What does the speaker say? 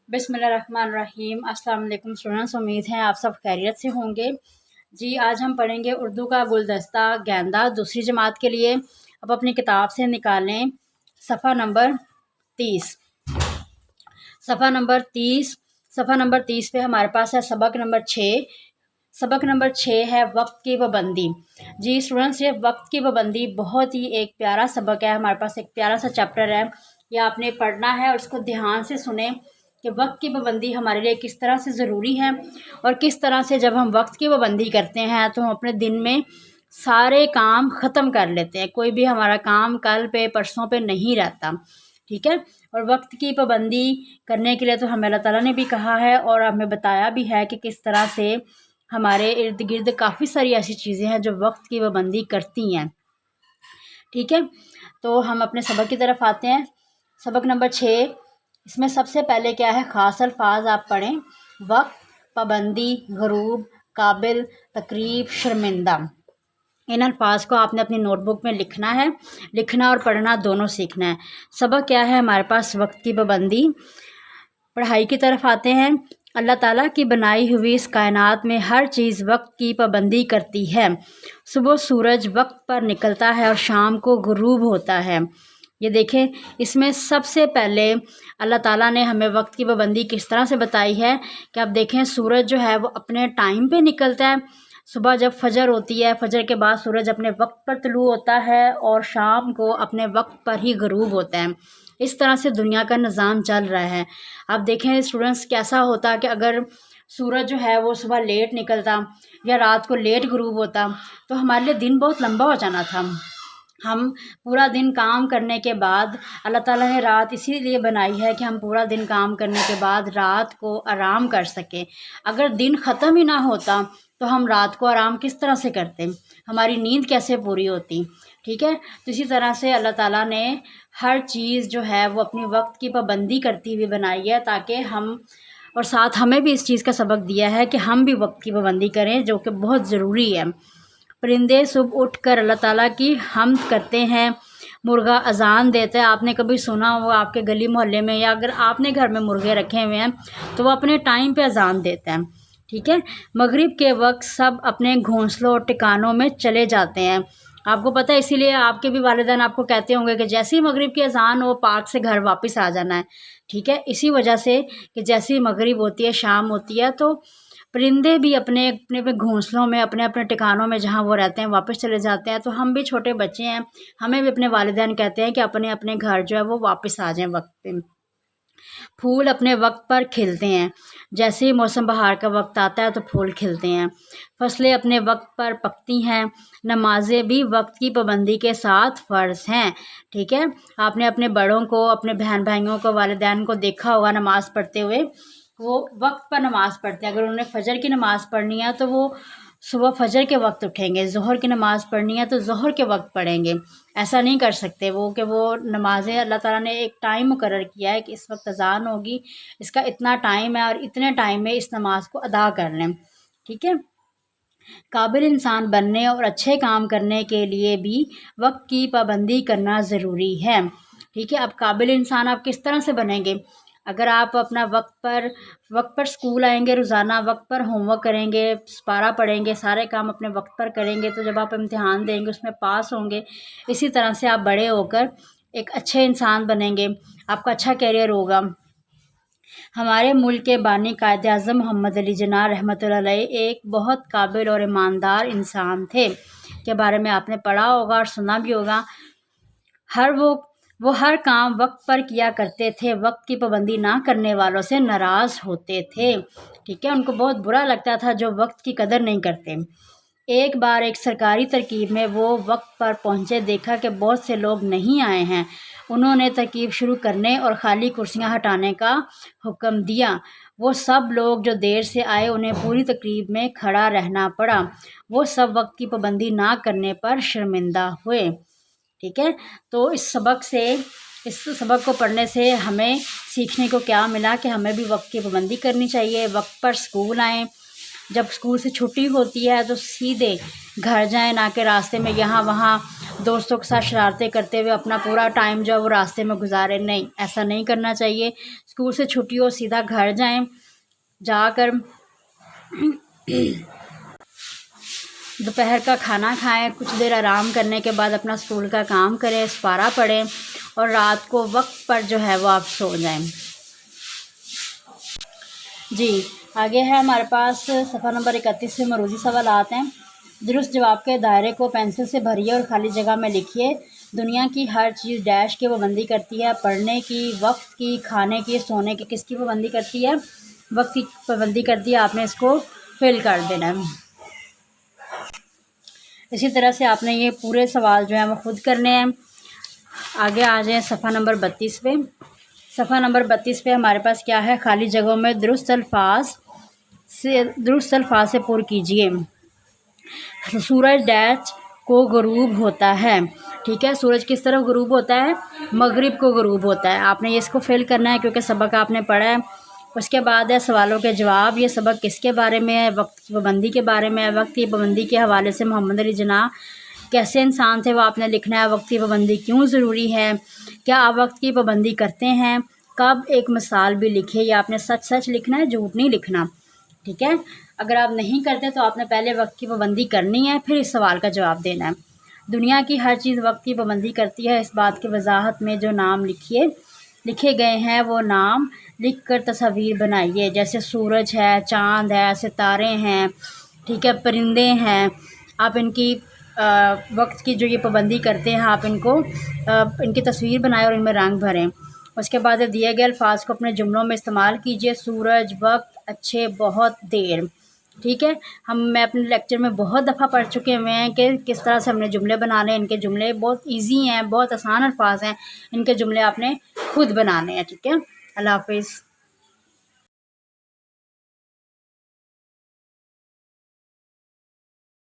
बिस्मिल्लाहिर्रहमानिर्रहीम। अस्सलाम वालेकुम स्टूडेंट्स, उम्मीद है आप सब खैरियत से होंगे। जी आज हम पढ़ेंगे उर्दू का गुलदस्ता गेंदा दूसरी जमात के लिए। अब अपनी किताब से निकालें सफ़ा नंबर 30। सफ़ा नंबर 30 पे हमारे पास है सबक नंबर 6। सबक नंबर 6 है वक्त की पाबंदी। जी स्टूडेंट्स, ये वक्त की पाबंदी बहुत ही एक प्यारा सबक है। हमारे पास एक प्यारा सा चैप्टर है, ये आपने पढ़ना है और उसको ध्यान से सुने कि वक्त की पाबंदी हमारे लिए किस तरह से ज़रूरी है और किस तरह से जब हम वक्त की पाबंदी करते हैं तो हम अपने दिन में सारे काम ख़त्म कर लेते हैं। कोई भी हमारा काम कल पे परसों पे नहीं रहता, ठीक है। और वक्त की पाबंदी करने के लिए तो हमें अल्लाह ताला ने भी कहा है और हमें बताया भी है कि किस तरह से हमारे इर्द गिर्द काफ़ी सारी ऐसी चीज़ें हैं जो वक्त की पाबंदी करती हैं, ठीक है। तो हम अपने सबक की तरफ आते हैं। सबक नंबर 6, इसमें सबसे पहले क्या है, ख़ास अल्फाज आप पढ़ें। वक्त, पाबंदी, गरूब, काबिल, तकरीब, शर्मिंदा। इन अल्फाज को आपने अपनी नोटबुक में लिखना है। लिखना और पढ़ना दोनों सीखना है। सबक क्या है हमारे पास, वक्त की पाबंदी। पढ़ाई की तरफ आते हैं। अल्लाह ताला की बनाई हुई इस कायनात में हर चीज़ वक्त की पाबंदी करती है। सुबह सूरज वक्त पर निकलता है और शाम को गुरूब होता है। ये देखें, इसमें सबसे पहले अल्लाह ताला ने हमें वक्त की पाबंदी किस तरह से बताई है कि आप देखें, सूरज जो है वो अपने टाइम पे निकलता है। सुबह जब फजर होती है, फजर के बाद सूरज अपने वक्त पर तुलू होता है और शाम को अपने वक्त पर ही गुरूब होता है। इस तरह से दुनिया का निज़ाम चल रहा है। आप देखें स्टूडेंट्स, कैसा होता कि अगर सूरज जो है वो सुबह लेट निकलता या रात को लेट गुरूब होता तो हमारे लिए दिन बहुत लंबा हो जाना था। हम पूरा दिन काम करने के बाद, अल्लाह ताला ने रात इसीलिए बनाई है कि हम पूरा दिन काम करने के बाद रात को आराम कर सकें। अगर दिन ख़त्म ही ना होता तो हम रात को आराम किस तरह से करते, हमारी नींद कैसे पूरी होती, ठीक है। तो इसी तरह से अल्लाह ताला ने हर चीज़ जो है वो अपनी वक्त की पाबंदी करती हुई बनाई है, ताकि हम, और साथ हमें भी इस चीज़ का सबक दिया है कि हम भी वक्त की पाबंदी करें, जो कि बहुत ज़रूरी है। परिंदे सुबह उठ कर अल्लाह ताला की हम्द करते हैं। मुर्गा अजान देता है। आपने कभी सुना हो आपके गली मोहल्ले में, या अगर आपने घर में मुर्गे रखे हुए हैं तो वो अपने टाइम पे अजान देता है, ठीक है। मगरिब के वक्त सब अपने घोंसलों और ठिकानों में चले जाते हैं। आपको पता है, इसीलिए आपके भी वालिदैन आपको कहते होंगे कि जैसे ही मगरिब की अजान हो पार्क से घर वापस आ जाना है, ठीक है। इसी वजह से कि जैसे ही मगरिब होती है, शाम होती है, तो परिंदे भी अपने अपने अपने घोंसलों में, अपने अपने ठिकानों में जहाँ वो रहते हैं वापस चले जाते हैं। तो हम भी छोटे बच्चे हैं, हमें भी अपने वालिदैन कहते हैं कि अपने अपने घर जो है वो वापस आ जाएं वक्त पे। फूल अपने वक्त पर खिलते हैं। जैसे ही मौसम बहार का वक्त आता है तो फूल खिलते हैं। फसलें अपने वक्त पर पकती हैं। नमाजें भी वक्त की पाबंदी के साथ फ़र्ज़ हैं, ठीक है। आपने अपने बड़ों को, अपने बहन भाइयों को, वालिदैन को देखा होगा नमाज़ पढ़ते हुए, वो वक्त पर नमाज़ पढ़ते हैं। अगर उन्हें फ़जर की नमाज़ पढ़नी है तो वो सुबह फ़जर के वक्त उठेंगे। ज़ोहर की नमाज़ पढ़नी है तो ज़ोहर के वक्त पढ़ेंगे। ऐसा नहीं कर सकते वो कि वो नमाज़ें, अल्लाह ताला ने एक टाइम मुकर्रर किया है कि इस वक्त अज़ान होगी, इसका इतना टाइम है और इतने टाइम में इस नमाज को अदा कर लें, ठीक है। काबिल इंसान बनने और अच्छे काम करने के लिए भी वक्त की पाबंदी करना ज़रूरी है, ठीक है। अब काबिल इंसान आप किस तरह से बनेंगे, अगर आप अपना वक्त पर स्कूल आएंगे, रोज़ाना वक्त पर होमवर्क करेंगे, पारा पढ़ेंगे, सारे काम अपने वक्त पर करेंगे, तो जब आप इम्तिहान देंगे उसमें पास होंगे। इसी तरह से आप बड़े होकर एक अच्छे इंसान बनेंगे, आपका अच्छा करियर होगा। हमारे मुल्क के बानी कायद आज़म मोहम्मद अली जिन्ना रहमतुल्लाह अलैह एक बहुत काबिल और ईमानदार इंसान थे, के बारे में आपने पढ़ा होगा और सुना भी होगा। वो हर काम वक्त पर किया करते थे। वक्त की पाबंदी ना करने वालों से नाराज़ होते थे, ठीक है। उनको बहुत बुरा लगता था जो वक्त की कदर नहीं करते। एक बार एक सरकारी तरकीब में वो वक्त पर पहुंचे, देखा कि बहुत से लोग नहीं आए हैं। उन्होंने तरकीब शुरू करने और ख़ाली कुर्सियां हटाने का हुक्म दिया। वो सब लोग जो देर से आए उन्हें पूरी तकरीब में खड़ा रहना पड़ा। वो सब वक्त की पाबंदी ना करने पर शर्मिंदा हुए, ठीक है। तो इस सबक को पढ़ने से हमें सीखने को क्या मिला कि हमें भी वक्त की पाबंदी करनी चाहिए, वक्त पर स्कूल आएँ, جب اسکول سے چھٹی ہوتی ہے تو سیدھے گھر جائیں، نہ کہ راستے میں یہاں وہاں دوستوں کے ساتھ شرارتیں کرتے ہوئے اپنا پورا ٹائم جو ہے وہ راستے میں گزارے. نہیں، ایسا نہیں کرنا چاہیے. اسکول سے چھٹی ہو سیدھا گھر جائیں، جا کر دوپہر کا کھانا کھائیں، کچھ دیر آرام کرنے کے بعد اپنا اسکول کا کام کریں، سپارہ پڑھیں اور رات کو وقت پر جو ہے وہ آپ سو جائیں. جی آگے ہے ہمارے پاس صفحہ نمبر 31 سے مروزی سوالات ہیں. درست جواب کے دائرے کو پینسل سے بھریے اور خالی جگہ میں لکھیے. دنیا کی ہر چیز ڈیش کی پابندی کرتی ہے. پڑھنے کی، وقت کی، کھانے کی، سونے کی کس کی پابندی کرتی ہے؟ وقت کی پابندی کرتی ہے. آپ نے اس کو فل کر دینا ہے. اسی طرح سے آپ نے یہ پورے سوال جو ہیں وہ خود کرنے ہیں. آگے آ جائیں صفحہ نمبر 32 پہ. صفحہ نمبر 32 پہ ہمارے پاس کیا ہے؟ خالی جگہوں میں درست الفاظ سے پر کیجیے. سورج ڈیش کو غروب ہوتا ہے. ٹھیک ہے، سورج کس طرف غروب ہوتا ہے؟ مغرب کو غروب ہوتا ہے. آپ نے اس کو فل کرنا ہے کیونکہ سبق آپ نے پڑھا ہے. اس کے بعد ہے سوالوں کے جواب. یہ سبق کس کے بارے میں ہے؟ وقت کی پابندی کے بارے میں ہے. وقت کی پابندی کے حوالے سے محمد علی جناح کیسے انسان تھے وہ آپ نے لکھنا ہے. وقت کی پابندی کیوں ضروری ہے؟ کیا آپ وقت کی پابندی کرتے ہیں؟ کب؟ ایک مثال بھی لکھے. یہ آپ نے سچ سچ لکھنا ہے، جھوٹ نہیں لکھنا. ٹھیک ہے، اگر آپ نہیں کرتے تو آپ نے پہلے وقت کی پابندی کرنی ہے، پھر اس سوال کا جواب دینا ہے. دنیا کی ہر چیز وقت کی پابندی کرتی ہے. اس بات کی وضاحت میں جو نام لکھے گئے ہیں وہ نام لکھ کر تصاویر بنائیے. جیسے سورج ہے، چاند ہے، ستارے ہیں، ٹھیک ہے، پرندے ہیں. آپ ان کی وقت کی جو یہ پابندی کرتے ہیں آپ ان کی تصویر بنائیں اور ان میں رنگ بھریں. اس کے بعد دیے گئے الفاظ کو اپنے جملوں میں استعمال کیجیے. سورج، وقت، اچھے، بہت، دیر. ٹھیک ہے، میں اپنے لیکچر میں بہت دفعہ پڑھ چکے ہوئے ہیں کہ کس طرح سے ہم نے جملے بنانے ہیں. ان کے جملے بہت ایزی ہیں، بہت آسان الفاظ ہیں. ان کے جملے آپ نے خود بنانے ہیں. ٹھیک ہے، اللہ حافظ.